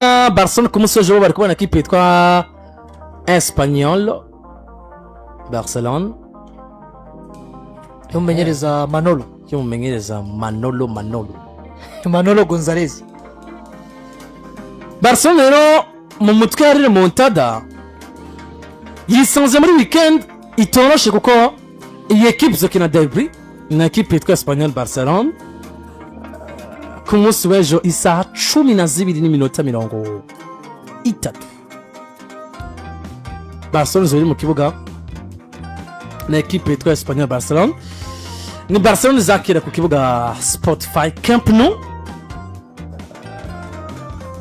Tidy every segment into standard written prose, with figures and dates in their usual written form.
Barcelona ku munsi w'ejo bari kubona ikipe yitwa Espanyol Barcelona y'umumenyereza Manolo Manolo Gonzalez. Barcelona rero mu mutwe hari remontada yisanze muri weekend itoroshe kuko iyi ekipe zokina derby na ekipe yitwa Espanyol Barcelona ku munsi w'ejo isaha 12:30 Barcelona ziri mu kibuga na ekipe yitwa Espanyol Barcelona. Ni Barcelona zakira ku kibuga Spotify Camp Nou.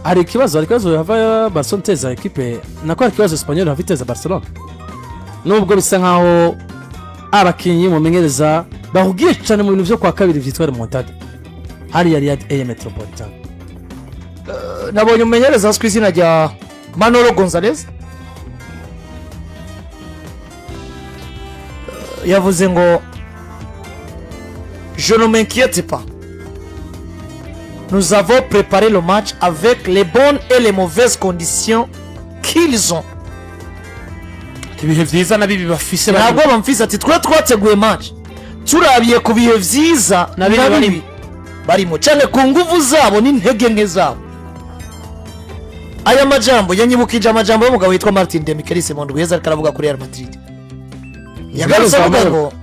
Ari kibazo hava Barcelona teza ekipe nako ari kibazo Espanyol haviteza Barcelona. Nubwo bisa nkaho abakinyi mu menyereza bahugiye cyane mu bintu byo kwa kabiri vyitwa remontada. Hari yari ya Metropolitan. Nabonye umumenyereza azwi izina rya Manolo Gonzalez. Yavuze ngo je ne m'inquiète pas. Nous avons préparé le match avec les bonnes et les mauvaises conditions qu'ils ont. Ibihe vyiza nabibi bafise ntabwo bamfise ati twateguye match turabiye ku bihe vyiza nabibi barimo cyane ku nguvu zabo n'intege nke zabo. Aya majambo yanyibukije amajambo y'umugabo witwa Martin Demichelis mu ndweza karavuga kuri Real Madrid. Yagarutse avuga ngo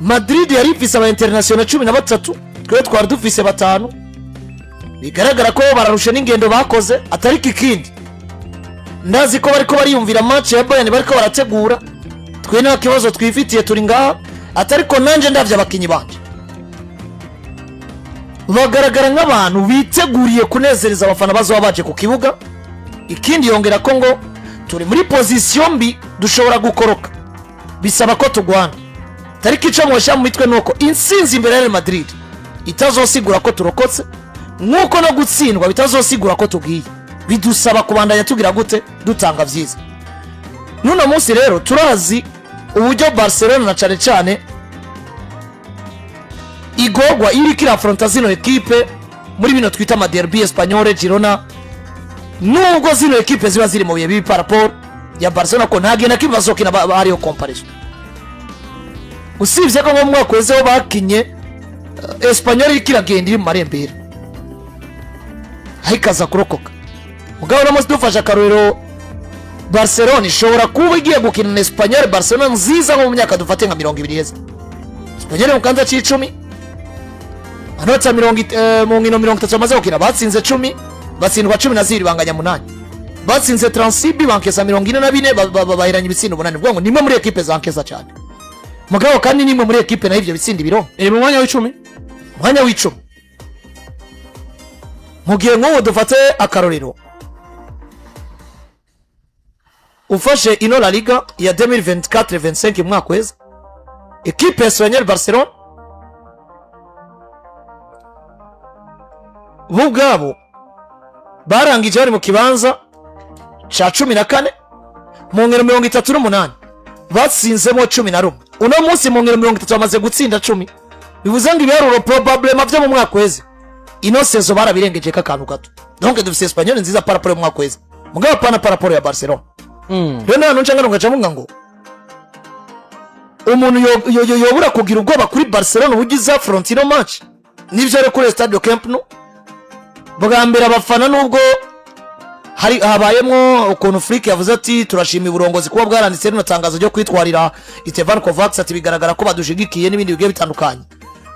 Madrid yari ifise aba international 13 twe twari dufise 5 bigaragara ko bararusha n'ingendo bakoze atari kikindi. Ndazi ko bariko bariyumvira match ya Bayern bariko barategura twe nta kibazo twifitiye turi ngaha atari ko nanje ndavye abakinyi banje bagaragara nk'abantu biteguriye kunezereza abafana bazoba baje ku kibuga. Ikindi yongera ko ngo turi muri position mbi dushobora gukoroka bisaba ko tugwana tariki ico mwosha mu mitwe nuko insinzi imbere ya Real Madrid itazosigura ko turokotse nkuko no gutsindwa bitazosigura ko tugiye bidusaba kubandanya tugira gute dutanga vyiza. Nuno munsi rero turazi uburyo Barcelona na cyane igogwa iri kira affronta zino equipe muri bino twita ama derby Espanyol Girona. Nubwo zino equipe ziba ziri mu bihe bibi par rapport ya Barcelona ko ntage na kibazo kina hariyo comparison. Usibye ko mu mwaka wezeho bakinye Espanyol ikiragenda iri mu marembera hayikaza kurokoka. Mugabo namusi dufasha karero Barcelona ishobora kuba igiye gukina na Espanyol Barcelona nziza mu myaka dufate nka 20 heza. Espanyol mu kanza c'10 anota 30 amaze gukina batsinze 10 batsindwa 12 banganya 8 batsinze 36 bankesa 44 bahiranye ibitsindo 8 bwo ngo nimwe muri equipe zankesa cyane. Mugabo kandi nimwe muri equipe na ivyo bitsindi biro mu mwanya w'10 mugiye ngo dufate akarorero ufashe ino La Liga ya 2024-25 mwaka weza equipe Espanyol Barcelona bugabo barangije bari mu kibanza cha 14 mu ngero 38 batsinzemo 11 uno munsi mu ngero 30 bamaze gutsinda 10 bivuze ngo ibiharuro probablement byo mu mwaka weza ino sezo barabirengeje kakantu gato donc dufise Espanyol nziza par rapport mu mwaka weza mugabo pana par rapport ya Barcelona. Rero nanu ncanga ngacamunga ngo umuntu yobura kugira ubwoba kuri Barcelona ugize frontino match nivyo rero kuri Stade Camp Nou bwa mbere abafana nubwo hari habayemo ukuntu Flick yavuze ati turashima uburongozi kuba bwaranditse rino tangazo ryo kwitwarira Esteban Kovacs ati bigaragara ko badushigikiye n'ibindi bigiye bitandukanye.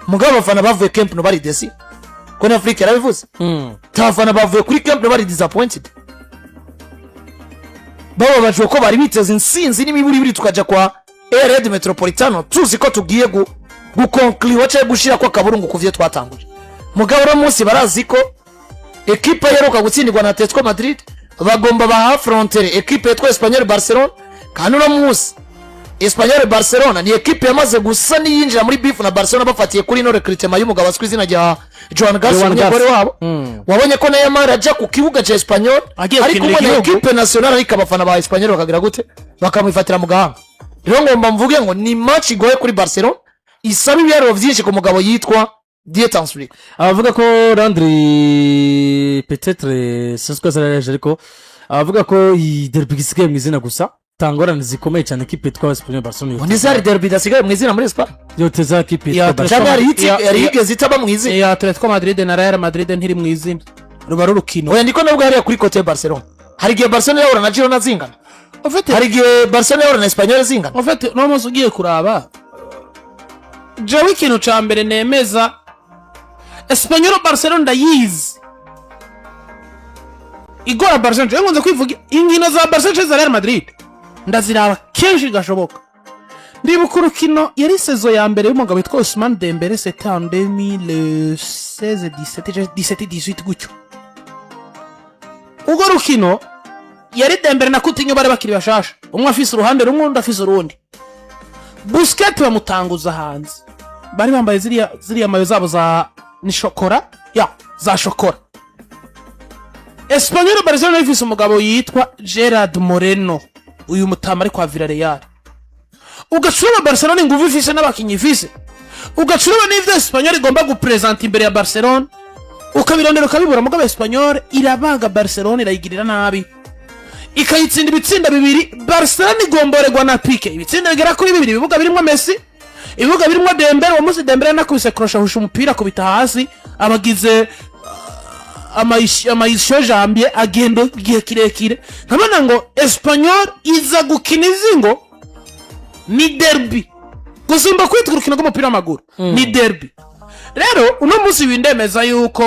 Mugabo abafana bavuye Camp Nou bari desi ko na Flick yarabivuze abafana bavuye kuri Camp Nou bari disappointed baba baje ko bari biteze insinzi n'imiburi tukaja kwa Red Metropolitano tuzi ko tugiye gukonkliwa cyo gushira ko kaburungu kuvye twatanguje. Mugabo ro munsi barazi ko equipe yaruka gutsindirwa na Atletico Madrid bagomba baha frontiere equipe yitwa Espanyol Barcelona kandi ro munsi Espanyol Barcelona ni equipe yamaze gusa niyinjira muri beef na Barcelona bafatiye kuri no recruitment y'umugabo aswi izina rya Joan Gas umugore wabo wabonye ko Neymar aja ku kibuga cya Espanyol ariko muri equipe nationale ariko abafana ba Espanyol bakagira gute bakamwifatira mu gahanga. Rero ngomba mvuge ngo ni match igoye kuri Barcelona isaba ibiraro byinshi ku mugabo yitwa Dietansuri abavuga ko Landry peut-être c'est ce que ça allait ariko abavuga ko iyi derby gisigaye mu izina gusa tangorane zikomeye cyane ikipe yitwa Espanyol Barcelona ni zari derby dasigaye mu izina muri Espagne yote za ikipe Ya, yitwa Barcelona Barcelona. yari yigeze itaba mu izina ya Atletico Madrid na Real Madrid ntiri mu izina ruba rurukino oya ndiko nabwo hariya kuri kote Barcelona hari igihe Barcelona yahura na Girona zingana hari igihe Barcelona yahura na Espanyol zingana en fait no muzi ugiye kuraba jewe ikintu ca mbere nemeza Espanyol Barcelona ndayizi igora Barcelona jewe nkunze kwivuga inkino za Barcelona za Real Madrid ndaziraba kenshi gashoboka ndibuka urukino yari sezo ya mbere y'umugabo witwa Ousmane Dembele c'était en 2016 17 gutyo ubwo rukino yari Dembele na Coutinho bari bakiri bashasha umwe afise uruhande rumwe undi afise urundi Busquets bamutanguza hanze bari bambaye ziriya mayo zabo za ni shokora za shokora Espanyol Barcelona ifise umugabo yitwa Gerard Moreno uyu mutama ari kwa Villarreal ugacura Barcelona inguvu ifise n'abakinyi ifise ugacura n'ivyo Espanyol igomba gupresenta imbere ya Barcelona ukabirondera ukabibura mugabo Espanyol irabaga Barcelona irayigirira nabi ikayitsinda ibitsinda bibiri Barcelona igomborerwa na Pique ibitsinda bigera kuri bibiri ibibuga birimo Messi ibibuga birimo Dembele wa musi Dembele nakubise krosha husha umupira kubita hasi abagize amayisho jambye agendo gihe kirekire nkabona ngo Espanyol iza gukina izingo ni derby gusumba kwitwa urukino rw'umupira w'amaguru ni derby rero uno munsi windemeza yuko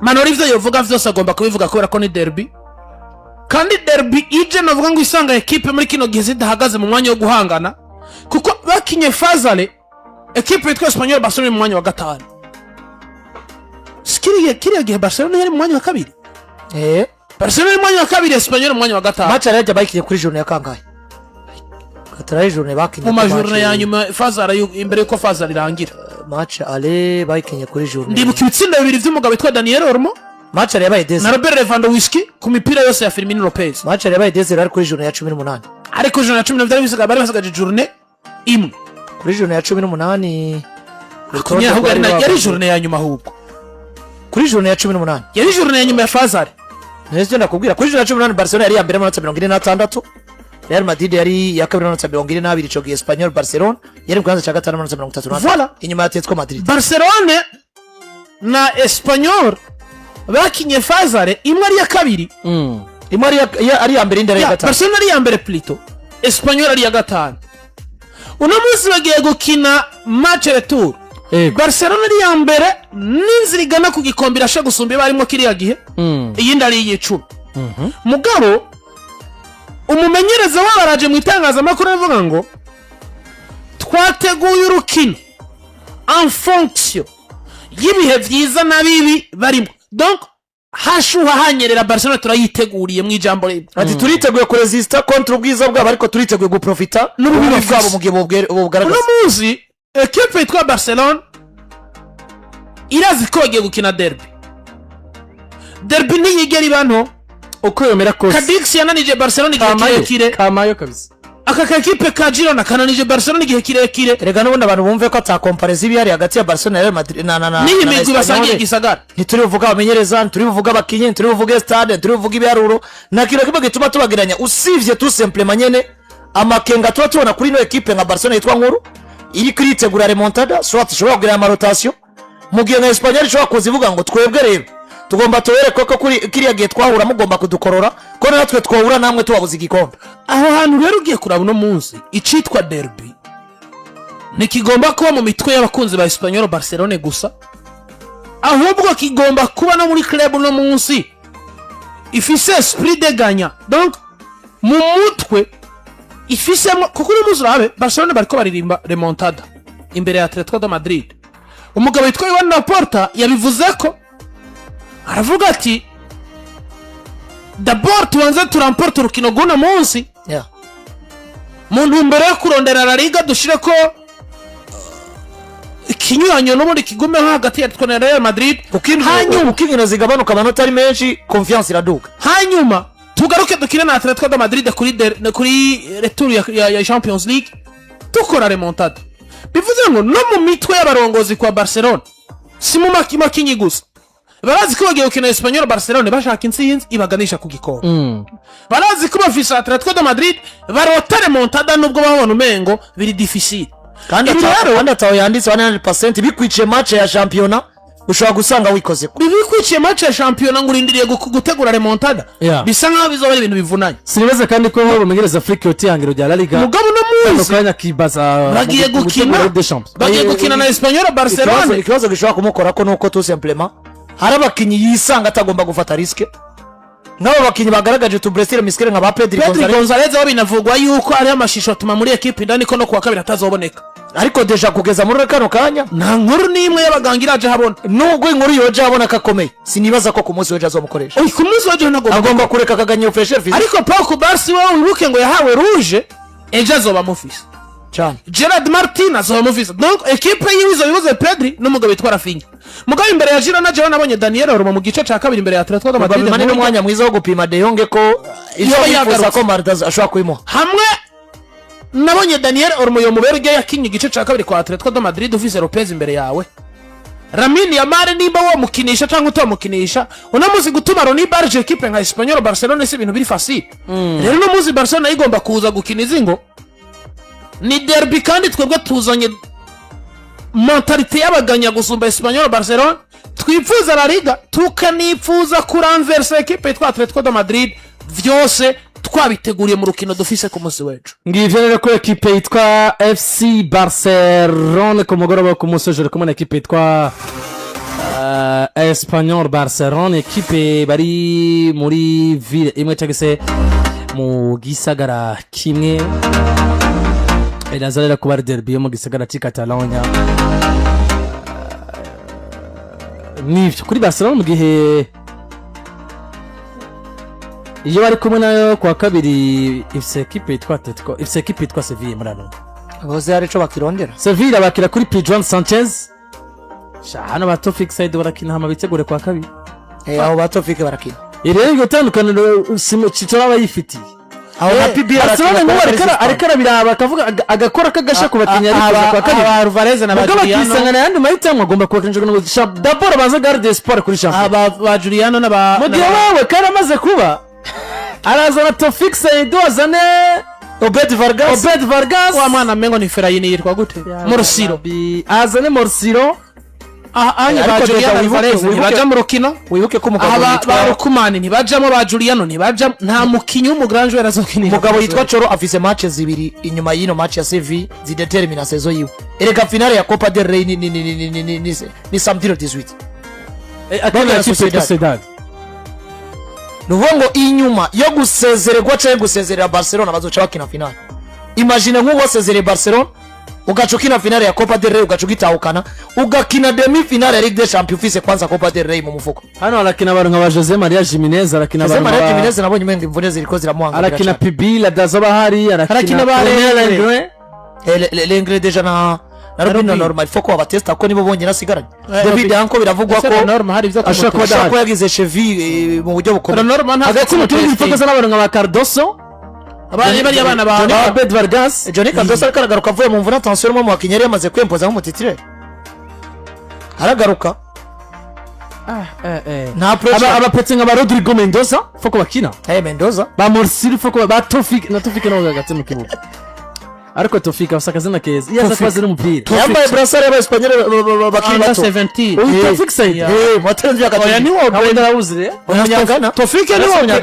Manori ivyo yovuga vyose agomba kubivuga kubera ko ni derby kandi derby ije navuga ngo isanga equipe muri kino gihe zidahagaze mu mwanya wo guhangana kuko bakinye fazale equipe yitwa Espanyol Barcelona mu mwanya wa gatanu kiriya gihe Barcelona yari mu mwanya wa kabiri Barcelona yari mu mwanya wa kabiri Espanyol mu mwanya wa gatanu match yari bayikinye kuri journée ya kangahe kataraye journée bakinye mu majournée ya nyuma fazale imbere yuko fazale irangira match ale bayikinye kuri journée ndibuka ibitsinda bibiri vy'umugabo witwa Daniel Olmo match yari yabaye na Robert Lewandowski ku mipira yose ya Firmino Lopez match yari yabaye desert ari kuri journée ya 18 ariko journée ya 18 bari basigaje journée imwe kuri journée ya 18 kunya ahubwo yari journée ya nyuma ahubwo kuri journée ya 18 yari journée ya nyuma ya fazale neza ndakubwira kuri journée ya 18 Barcelona yari ya mbere mu 46 Real Madrid yari ya kabiri mu 22 ico gihe Espanyol Barcelona yari mu kibanza cya gatanu mu 33 voilà inyuma ya Atletico Madrid Barcelona na Espanyol bakinye fazale imwe ari ya kabiri imwe ari ya mbere indere ya gatanu Barcelona ari ya mbere plutôt Espanyol ari ya gatanu uno munsi bagiye gukina match retour Barcelona ari ya mbere n'inzira igana ku gikombe irashe gusumba barimo kiriya gihe iyindi ari y'icumi mugabo umumenyereza wabaraje mu itangazamakuru avuga ngo twateguye urukino en fonction y'ibihe vyiza na bibi barimo donc hashuha hanyerera Barcelona turayiteguriye mu ijambo rimwe ati turiteguye kuresista contre ubwiza bwabo ariko turiteguye guprofita n'ububi bwabo mu gihe bugaragaza uno munsi equipe yitwa Barcelona irazi ko bagiye gukina derby ntiyigera ibanto uko yomera kose Cadix yananije Barcelona igihe kirekire kamayo kabisa aka equipe ka Girona kananije Barcelona igihe kirekire rega n'ubundi abantu bumve ko atakompareza ibihari hagati ya Barcelona na Real Madrid na niyi migwi basangiye igisagara ntiturivuga abamenyereza ntiturivuga abakinyi ntiturivuga stade ntiturivuga ibiharuro na kino kimwe gituma tubagiranya usivye tout simplement nyene amakenga tuba tubona kuri no equipe nka Barcelona yitwa nkuru iri kuritegura remontada soit ishobora kugira ama rotation mu gihe nka Espanyol ishobora kuzivuga ngo twebwe rero tugomba tubereke ko kuri kiriya gihe twahura mugomba kudukorora ko natwe twahura namwe tubabuza igikombe aho hantu rero ugiye kuraba uno munsi icitwa derby ntikigomba kuba mu mitwe y'abakunzi ba Espanyol Barcelona gusa ahubwo kigomba kuba no muri club uno munsi ifise esprit de gagnant donc mu mutwe ifise kuko uno munsi urabe Barcelona bariko baririmba remontada imbere ya Atletico de Madrid umugabo witwa Joan Laporta yabivuze ko aravuga ati d'abord tuanze turamporte urukino rw'uno munsi mu ntumbero yo kurondera La Liga dushire ko ikinyuranyo n'ubundi kigume hagati ya Real Madrid hanyuma ukinkino zigabanuka amanota ari menshi confiance iraduka hanyuma tugaruke dukine na Atletico de Madrid kuri retour ya Champions League tukora remontada bivuze ngo no mu mitwe y'abarongozi kwa Barcelona si mu makinyi gusa barazi ko bagiye gukina Espanyol Barcelona bashaka intsinzi ibaganisha ku gikombe barazi ko bafise Atletico de Madrid barota remontada nubwo babona umengo biri difficile kandi ataho yanditse 100% bikwiciye match ya championnat ushobora gusanga wikoze ko bikwiciye match ya championnat ngurindiriye gutegura remontada bisa nkaho bizoba ibintu bivunanye sinibaza kandi ko bamenyereza Afrique yotihangiro rya La Liga mugabo no muzi kanya kibaza bagiye gukina na Espanyol Barcelona ikibazo gishobora kumukora ko nuko tout simplement hari abakinyi yisanga atagomba gufata riske nabo bakinyi bagaragaje tu Brazil miskere nka ba Pedri Gonzalez aho binavugwa yuko ari amashisho atuma muri equipe ndani ko no kuwa kabiri atazoboneka ariko deja kugeza muri kano kanya nta nkuru nimwe y'abaganga iraje habona nubwo inkuru yoje habona kakomeye sinibaza ko ku munsi weje azomukoresha ku munsi weje agomba kureka akaganyo fresher fisi ariko Pau Barsi wa uruke ngo yahawe rouge ejo azoba mufisi cyane Gerard Martin azoba mufisi donc equipe yibizo bibuze Pedri n'umugabo witwa Rafinha mugabo imbere ya Girona je nabonye Daniel Ormo mu gice ca kabiri imbere ya Atletico de Madrid mani n'umwanya mwiza wo gupima De Jong ko iyo yifuza ko Martaz ashobora kuyimuha hamwe nabonye Daniel Ormo yo muberge yakinye igice ca kabiri kwa Atletico de Madrid ufise Lopez imbere yawe Lamine Yamal nimba wo mukinisha cyangwa utamukinisha unamuzi gutuma Roni Barge equipe nka Espanyol Barcelona si ibintu biri facile rero no muzi Barcelona igomba kuza gukina izingo ni derby kandi twebwe tuzanye mentalite y'abaganya gusumba Espanyol Barcelona twifuza La Liga tukanifuza kuranversa equipe yitwa Atletico de Madrid vyose twabiteguriye mu rukino dufise ku munsi wejo ngivyo rero ko equipe yitwa FC Barcelona ku mugoroba ku munsi wejo kumwe na equipe yitwa Espanyol Barcelona equipe bari muri ville imwe cyangwa mu gisagara kimwe irazarera kuba derby yo mu gisagara cy'i Catalonia nivyo kuri Barcelona mu gihe iyo bari kumwe nayo kwa kabiri ifise equipe yitwa Atletico ifise equipe yitwa Sevilla murano bose ari cyo bakirondera Sevilla bakira kuri Pedro Sanchez hano ba Tofik Said barakina hama bitegure kwa kabiri aho ba Tofik barakina irero gutandukana cicora bayifitiye aho happy beer Barcelona ngo arekara biraba akavuga agakora kagasha ku bakinya ariko kwa kabiri Alvarez na Juliano bakisangana yandi mahitamwe agomba kubakinjira no d'abord baza garde sport kuri champion ba Juliano na ba mugihe wewe karamaze kuba arazana Tofik Said azane Obed Vargas wa mwana mengo ni Ferayini yitwa gute Morsiro azane Morsiro anya ba Juliano Alvarez baja mu rukino wibuke ko umugabo yitwa Rukumani ntibajamo ba Juliano ntibajamo nta mukinyi w'umugranje werazokinira umugabo yitwa Choro afise matches zibiri inyuma y'ino match ya Sevilla zidetermina saison yiwe erega finale ya Copa del Rey ni samedi le 18 akana Sociedad nuvuga ngo inyuma yo gusezererwa cyangwa gusezerera Barcelona bazoca bakina finale imagine nk'uwo wasezereye Barcelona ugacukina finale ya Copa del Rey ugacugitahukana ugakina demi finale ya Ligue des Champions ufise kwanza Copa del Rey mu mufuko hano arakina abantu nka Jose Maria Jimenez arakina abantu Jose Maria Jimenez nabonye imwe imvune ziriko ziramuhanga arakina Pibila dazoba hari arakina ba Lengre deja na Robino normal foko abatesta ko nibo bonyine asigaranye David Anko biravugwa ko normal hari byo ashaka ko yagize cheville mu buryo bukomeye normal hagati mu tundi fokoza n'abantu nka ba Cardoso abanye bari abana ba Obed Vargas Johnny Cardoso aragaruka avuye mu mvune attention mu wakinyeri yamaze kwempoza nk'umutitire aragaruka nta pressure abapetse nka ba Rodrigo Mendoza foko bakina Mendoza ba Morsiri foko ba Tofik na Tofik no hagati mu kibuga ariko Tofik afasakazina keza iyo azafaze n'umupira yambaye brassard y'Abanyespanyol bakiri bato 17 Tofik Said mwatenze yakati oya ni wo ndarabuze umunyagana Tofik ni wo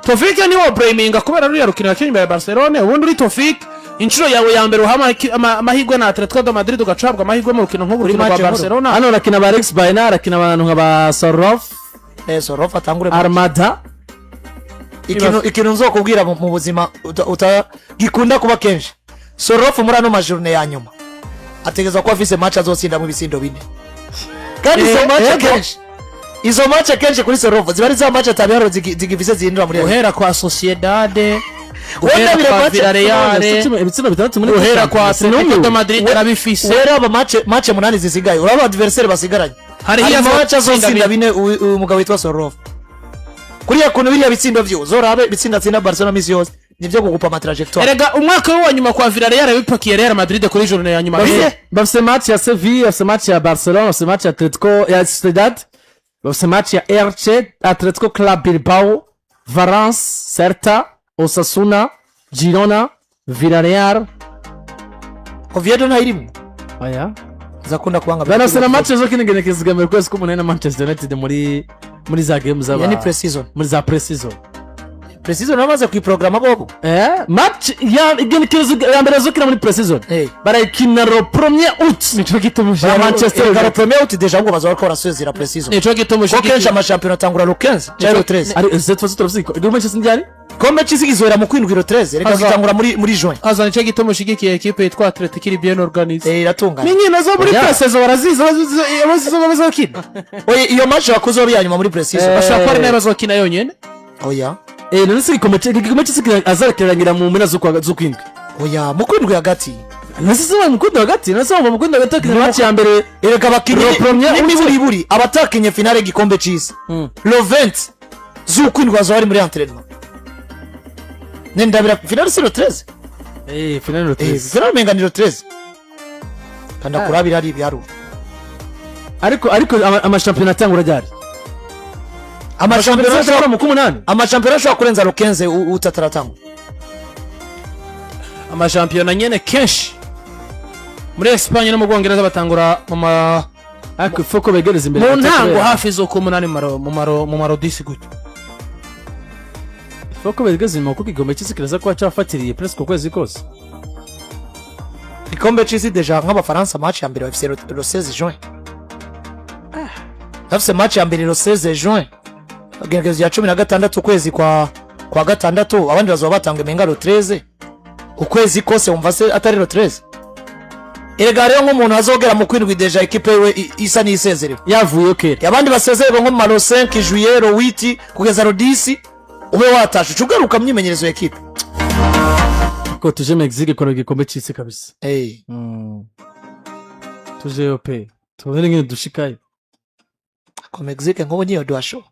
Tofik ni wo Brayminga kubera ruri yarukina kinyi ya Barcelona ubundi uri Tofik inshuro yawe ya mbere uhama amahigwe na Atletico de Madrid ugacabwa amahigwe mu rukino nk'urukino rwa Barcelona hano rakina ba Alex Baena rakina abantu nka ba Sorof Sorof atangure Armada ikintu nzokubwira mu buzima gikunda kuba kenshi Sorof muri ano majourne ya nyuma ategeza ko afise match azotsinda mu bisindo bine kandi izo match kenshi kuri Sorof ziba ari za match atabiharo zigifise zindura muri uhera kwa Sociedad uhera kwa Villarreal ibitsina bitandatu muri uhera kwa Atletico de Madrid arabifise uhera aba match munani zisigaye uraba adversaire basigaranye hari iya match azotsinda bine umugabo witwa Sorof kuri ya kuntu biriya bitsindo vyo zorabe bitsinda tsinda Barcelona misi yose nivyo kugupa ama trajectoire. erega umwaka wa nyuma kwa Villarreal bipakiye Real Madrid kuri journée ya nyuma bafise match ya Sevilla, bafise match ya Barcelona, bafise match ya Atletico ya Sociedad, bafise match ya Elche, Atletico Club Bilbao, Valence, Celta, Osasuna, Girona, Villarreal. Oviedo na irimu Oya zakunda kuanga bana sena match zo kinegene kizigamira kwezi kumune na Manchester United muri za game zaba yani pre-season, muri za pre-season namaze kuiprograma bobo match ya igenekerezo ya mbere zo kina muri pre-season barayikina ro 1er août nico gituma ya Manchester garo 1er août deja ngo bazora ko rasezera pre-season nico gituma kenshi ama champion atangura le 15 cyangwa le 13 ari cette fois turafite ndo Manchester njari kombe kizigizwera mu kwindwiro 13 reka zitangura muri juin aza nico gituma ushigikiye equipe yitwa Atletico iri bien organisée iratungana ninyi nazo muri pre-season baraziza bazokina oye iyo match wakoze obi yanyuma muri pre-season bashaka ari nayo bazokina yonyene oya none se igikombe cy'isi azarekerangira mu mpera zo kwindwi oya mu kwindwi hagati nasize mu kwindwi hagati nasize mu kwindwi hagati match ya mbere ereka bakinyi n'iburi abatakinye finale gikombe cy'isi le 20 z'ukwindwi bazari muri entraînement nendabira finale c'est le 13 finale le 13 finale menganiro 13 kanda kurabira ari byaru ariko ama championnat atangura ryari amashambira ashobora mu 18 amashambira ashobora kurenza le 15 utataratangwa amashampiyona nyene kenshi muri Espagne no mu Bwongereza batangura ariko foko begereza imbere mu ntango hafi zo ku 8 mu maro 10 gutyo foko begereza mu kuko igombe cy'ikiraza ko cyafatiriye presque kwezi kose ikombe cy'isi deja nk'abafaransa match ya mbere bafise le 16 juin bafise match ya mbere le 16 juin agenekerezo ya 16 ukwezi kwa gatandatu abandi bazoba batangwe mengaro 13 ukwezi kose umva se atari le 13 erega rero nk'umuntu azogera mu kwindwi deja equipe we isa nisezerewe yavuye kera abandi basezererwa nko mu 5 juillet 8 kugeza le 10 ube watashe cugaruka myimenyerezo equipe ko tuje Mexique kora igikombe cy'isi kabisa tuje ope tubere ngene dushikaye ko Mexique ngo niyo dwasho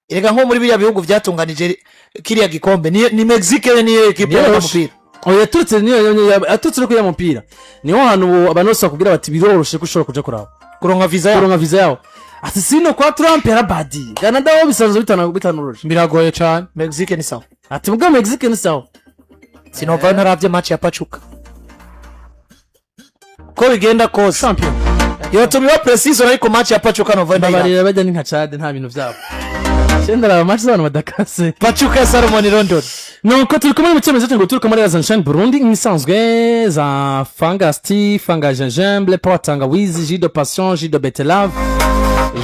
erega nko muri biriya bihugu byatunganije kiriya gikombe ni Mexique ni equipe y'umupira oya turetse niyo atutse ko y'umupira niho hantu abantu bose bakubwira bati biroroshe ko ushobora kuja kuraba kuronka visa yawo ati sino kwa Trump yarabadi Canada wo bisanzwe bitanuruje biragoye cyane Mexique ni sawa ati mbwa Mexique ni sawa sinova naravye match ya Pachuca ko bigenda kose champion yo tumiwa precision ariko match ya Pachuca nova ndayira barira bajya ni nka Chad nta bintu byabo shendara match z'abantu badakase Pachuca Salomon London nuko turi kumwe mu cyemezo cyo turi kumwe na Sunshine Burundi imisanzwe za fangasti fanga gingembre potanga wizi jus de passion jus de betterave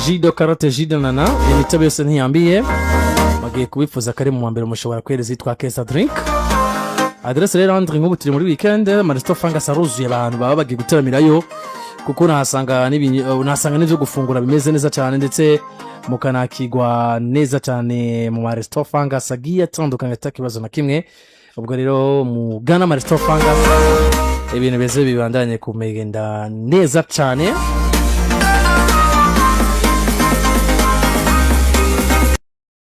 jus de carotte jus de nana imitobe yose ntiyambiye bagiye kubifuza kare mu mbere mushobora kwereza yitwa Kesa Drink adresse rero Andre nk'ubu turi muri weekend Maristo fanga saruzuye abantu baba bagiye guteramirayo kuko unahasanga n'ibyo gufungura bimeze neza cyane ndetse mukanakigwa neza cyane mu Maristo fanga sagiye atandukanye atakibazo na kimwe ubwo rero mugana Maristo fanga ibintu beze bibandanye kumegenda neza cyane